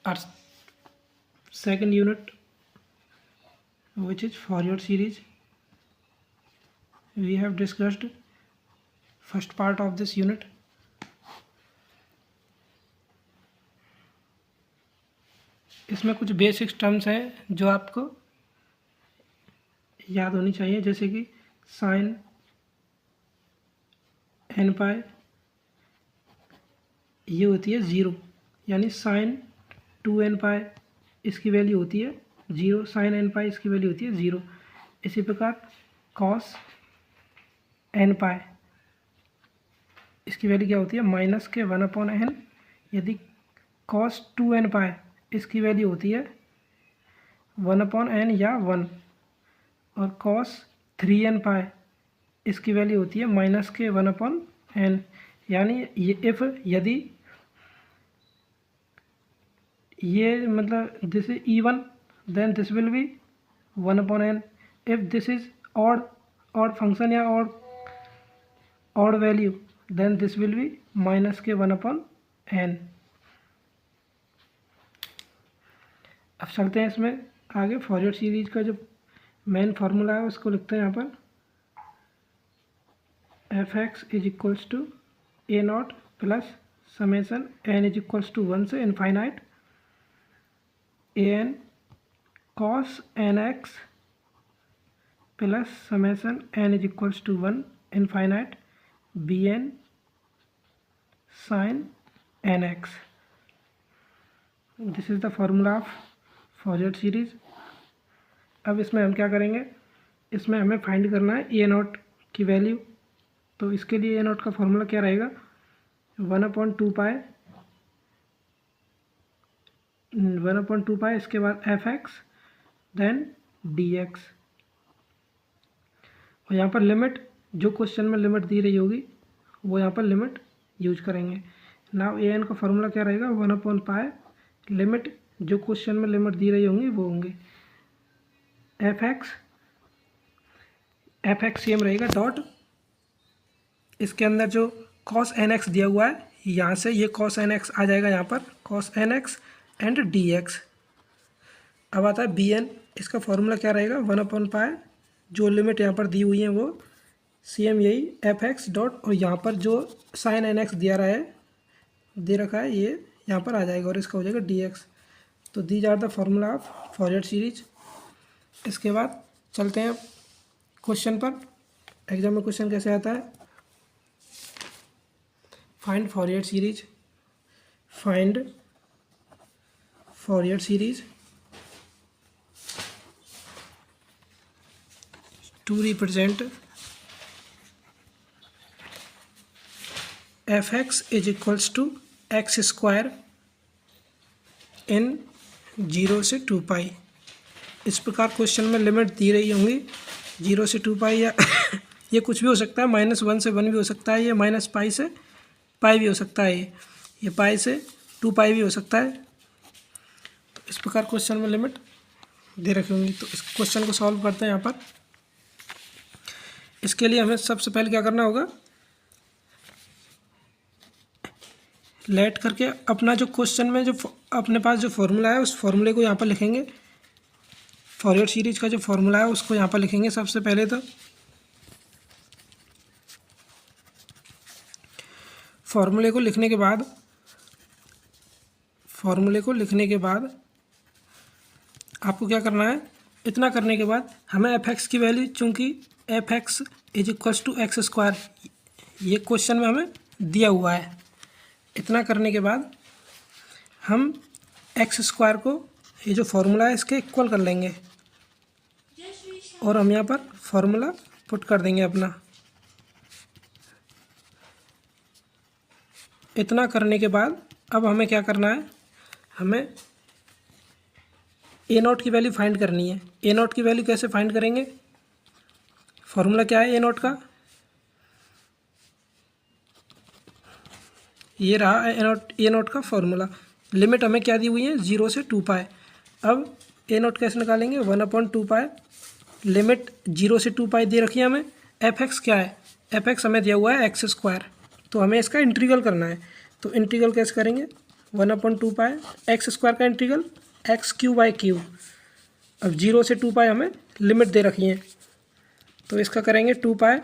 our second unit, which is Fourier series. We have discussed first part of this unit. इसमें कुछ basic terms हैं जो आपको याद होनी चाहिए, जैसे कि साइन एन पाई ये होती है 0, यानी साइन 2n पाई इसकी वैल्यू होती है 0, साइन एन पाई इसकी वैल्यू होती है 0। इसी प्रकार कॉस एन पाई इसकी वैल्यू क्या होती है -1/n। यदि कॉस 2n पाई इसकी वैल्यू होती है 1/n या 1, और कॉस 3n पाई इसकी वैल्यू होती है -1/n। यानी यदि ये मतलब this is even then this will be 1/n। If this is odd function या odd value then this will be -1/n। अब चलते हैं इसमें आगे। फॉरियर सीरीज का जो मेन फार्मूला है उसको लिखते हैं यहाँ पर, f(x) = a0 plus summation n = 1 से infinite an cos nx plus summation n = 1 infinite bn sin nx। This is the formula of Fourier series. अब इसमें हम क्या करेंगे, इसमें हमें फाइंड करना है a0 की वैल्यू। तो इसके लिए a0 का फार्मूला क्या रहेगा, 1/2 इसके बाद f(x) देन dx। और यहाँ पर लिमिट जो क्वेश्चन में लिमिट दी रही होगी वो यहाँ पर लिमिट यूज करेंगे। नाउ an का फार्मूला क्या रहेगा, 1/π लिमिट जो क्वेश्चन में लिमिट दी रही होंगी वो होंगे f(x) सेम रहेगा डॉट इसके अंदर जो cos nx दिया हुआ है यहाँ से ये cos nx आ जाएगा यहाँ पर, cos nx एंड dx। अब आता है bn, इसका फॉर्मूला क्या रहेगा, 1/π जो लिमिट यहाँ पर दी हुई है वो सेम यही f(x) डॉट, और यहाँ पर जो sin nx दे रखा है ये यहाँ पर आ जाएगा और इसका हो जाएगा dx। तो these are the formula of Fourier series. इसके बाद चलते हैं क्वेश्चन पर। एग्जाम में क्वेश्चन कैसे आता है, find Fourier series, find Fourier series to represent f(x) = x² in 0 से 2π। इस प्रकार क्वेश्चन में लिमिट दी रही होंगी 0 से 2π, या ये कुछ भी हो सकता है, -1 से 1 भी हो सकता है, ये -π से π भी हो सकता है, ये π से 2π भी हो सकता है। तो इस प्रकार क्वेश्चन में लिमिट दे रखी होंगी। तो इस क्वेश्चन को सॉल्व करते हैं यहाँ पर। इसके लिए हमें सबसे पहले क्या करना होगा, लेट करके अपना जो क्वेश्चन में जो अपने पास जो फॉर्मूला है उस फॉर्मूले को यहाँ पर लिखेंगे। फॉरियर सीरीज का जो फॉर्मूला है उसको यहाँ पर लिखेंगे सबसे पहले। तो फॉर्मूले को लिखने के बाद आपको क्या करना है, इतना करने के बाद हमें f(x) की वैल्यू, चूँकि f(x) = x², ये क्वेश्चन में हमें दिया हुआ है। इतना करने के बाद हम x² को, ये जो फार्मूला है इसके इक्वल कर लेंगे और हम यहाँ पर फार्मूला पुट कर देंगे अपना। इतना करने के बाद अब हमें क्या करना है, हमें a0 की वैल्यू फाइंड करनी है। a0 की वैल्यू कैसे फाइंड करेंगे, फार्मूला क्या है a0 का, ये रहा a0 का फार्मूला। लिमिट हमें क्या दी हुई है, 0 से 2π। अब a0 कैसे निकालेंगे, 1/2π लिमिट 0 से 2π दे रखी है हमें। f(x) क्या है, f(x) हमें दिया हुआ है x², तो हमें इसका इंटीग्रल करना है। तो इंटीग्रल कैसे करेंगे, 1/2 पाई एक्स स्क्वायर का integral x Q by Q. अब 0 से 2 पाई हमें लिमिट दे रखी है, तो इसका करेंगे 2 पाई।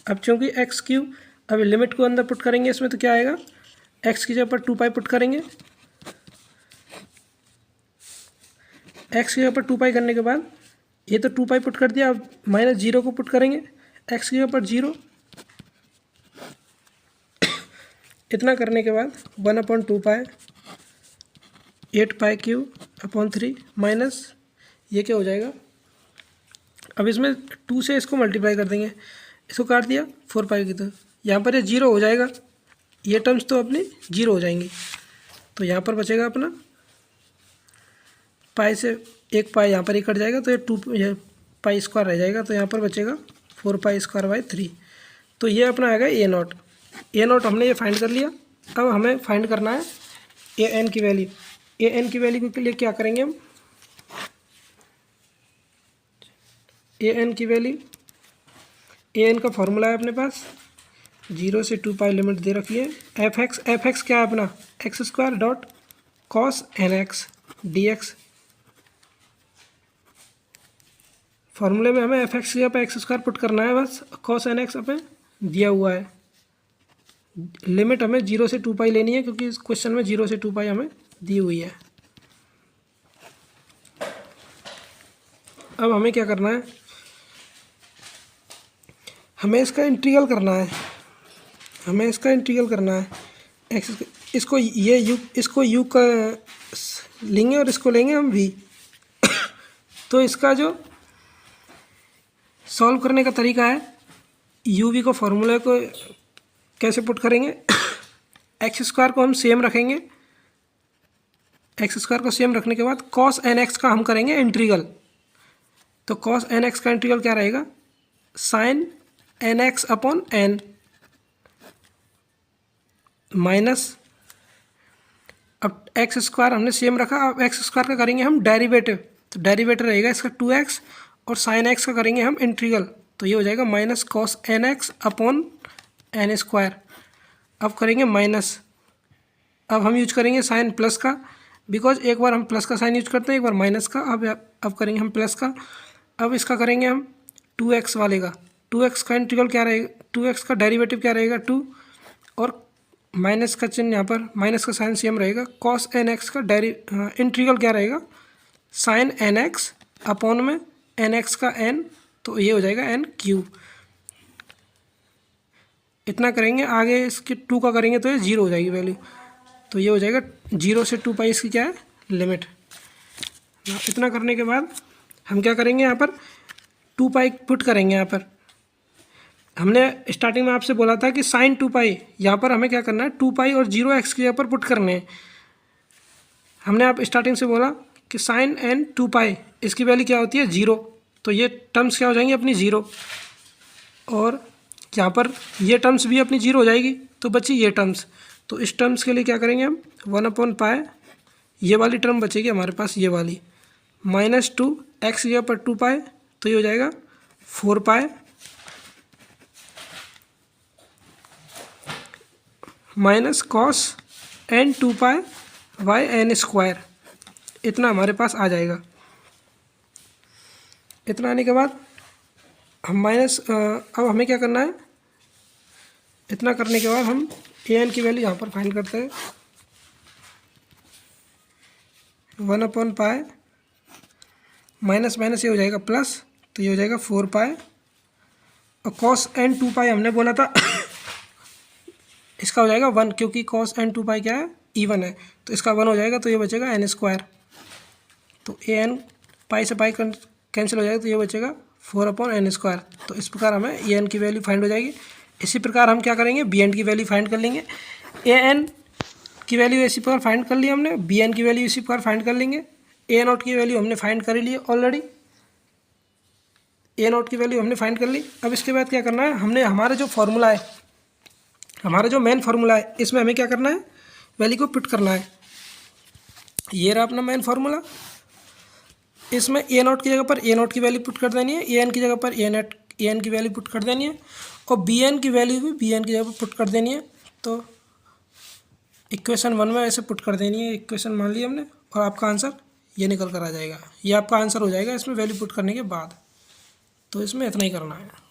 अब चूँकि एक्स क्यू, अब लिमिट को अंदर पुट करेंगे इसमें, तो क्या आएगा, एक्स की जगह पर 2 पाई पुट करेंगे। एक्स की जगह पर 2 पाई करने के बाद ये तो 2 पाई पुट कर दिया, अब -0 को पुट करेंगे एक्स की जगह पर 0। इतना करने के बाद 1/2 पाई 8 पाई क्यू अपॉन 3 माइनस ये क्या हो जाएगा, अब इसमें 2 से इसको मल्टीप्लाई कर देंगे, इसको काट दिया 4 पाई की, तो यहाँ पर ये 0 हो जाएगा, ये टर्म्स तो अपनी 0 हो जाएंगी। तो यहाँ पर बचेगा अपना पाई से 1 पाई यहाँ पर ही कट जाएगा, तो ये पाई स्क्वायर रह जाएगा, तो यहाँ पर बचेगा 4 पाई स्क्वायर बाई 3। तो ये अपना आएगा A0 हमने ये फाइंड कर लिया। अब हमें फाइंड करना है AN की वैल्यू। AN की वैल्यू के लिए क्या करेंगे हम, AN की वैल्यू, AN का फॉर्मूला है अपने पास, 0 से 2 पाई लिमिट दे रखी है। एफ एक्स क्या है अपना, x square dot cos NX dx। फॉर्मूले में हमें एफ एक्स की जगह पर एक्स स्क्वायर पुट करना है बस, कॉस NX हमें दिया हुआ है। लिमिट हमें 0 से 2 पाई लेनी है, क्योंकि इस क्वेश्चन में 0 से 2 पाई हमें दी हुई है। अब हमें क्या करना है, हमें इसका इंटीग्रल करना है, एक्स, इसको यू का लेंगे और इसको लेंगे हम v। तो इसका जो सॉल्व करने का तरीका है, uv को फॉर्मूले को कैसे पुट करेंगे, एक्स स्क्वायर को हम सेम रखेंगे, एक्स स्क्वायर को सेम रखने के बाद कॉस NX का हम करेंगे इंटीग्रल। तो कॉस NX का इंटीग्रल क्या रहेगा, sine NX upon n minus, अब एक्स स्क्वायर हमने सेम रखा, अब एक्स स्क्वायर का करेंगे हम डेरिवेटिव, तो डेरिवेटिव रहेगा इसका 2x, और साइन x का करेंगे हम इंटीग्रल, तो ये हो जाएगा minus cos NX upon n square. अब करेंगे माइनस, अब हम यूज करेंगे साइन प्लस का, बिकॉज एक बार हम प्लस का साइन यूज करते हैं, एक बार माइनस का। अब करेंगे हम प्लस का। अब इसका करेंगे हम 2x वाले का, 2x का इंटीग्रल क्या रहेगा, 2x का डेरिवेटिव क्या रहेगा 2, और माइनस का चिन्ह यहाँ पर, माइनस का साइन सेम रहेगा। कॉस NX का इंटीग्रल क्या रहेगा, साइन NX अपॉन में NX का n, तो ये हो जाएगा NQ। इतना करेंगे, आगे इसके 2 का करेंगे तो ये 0 हो जाएगी वैल्यू, तो ये हो जाएगा 0 से 2 पाई इसकी क्या है लिमिट। इतना करने के बाद हम क्या करेंगे, यहाँ पर 2 पाई पुट करेंगे। यहाँ पर हमने स्टार्टिंग में आपसे बोला था कि साइन 2 पाई, यहाँ पर हमें क्या करना है, 2 पाई और 0x की जगह पर पुट करने हैं। हमने आप स्टार्टिंग से बोला कि साइन n 2 पाई इसकी वैल्यू क्या होती है 0, तो ये टर्म्स क्या हो जाएंगी अपनी 0, और यहाँ पर ये टर्म्स भी अपनी 0 हो जाएगी, तो बची ये टर्म्स। तो इस टर्म्स के लिए क्या करेंगे हम, 1/पाई, ये वाली टर्म बचेगी हमारे पास, ये वाली -2 एक्स की जगह पर 2 पाई, तो ये हो जाएगा 4 pi minus cos n 2 pi by n square. इतना हमारे पास आ जाएगा। इतना आने के बाद हम माइनस, अब हमें क्या करना है, इतना करने के बाद हम an की वैल्यू यहाँ पर फाइंड करते हैं। 1/पाई माइनस माइनस ये हो जाएगा प्लस, तो ये हो जाएगा 4 पाई, और कॉस n 2 पाई हमने बोला था इसका हो जाएगा 1, क्योंकि कॉस n 2 पाई क्या है, इवन है, तो इसका 1 हो जाएगा, तो ये बचेगा n स्क्वायर। तो an पाई से पाई कैंसिल हो जाएगा, तो ये बचेगा 4/n स्क्वायर। तो इस प्रकार हमें an की वैल्यू फाइंड हो जाएगी। इसी प्रकार हम क्या करेंगे, bn की वैल्यू फाइंड कर लेंगे। an की वैल्यू इसी प्रकार फाइंड कर ली हमने, bn की वैल्यू इसी प्रकार फाइंड कर लेंगे। a0 की वैल्यू हमने फाइंड कर ली ऑलरेडी, a0 की वैल्यू हमने फाइंड कर ली। अब इसके बाद क्या करना है, हमने हमारा जो फॉर्मूला है, हमारा जो मेन फार्मूला है, इसमें हमें क्या करना है, वैल्यू को पुट करना है। ये रहा अपना मेन फार्मूला। इसमें a0 की जगह पर a0 की वैल्यू पुट कर देनी है, an की जगह पर an की वैल्यू पुट कर देनी है, और bn की वैल्यू भी bn की जगह पर पुट कर देनी है। तो इक्वेशन 1 में ऐसे पुट कर देनी है, इक्वेशन मान ली हमने, और आपका आंसर ये निकल कर आ जाएगा। ये आपका आंसर हो जाएगा इसमें वैल्यू पुट करने के बाद। तो इसमें इतना ही करना है।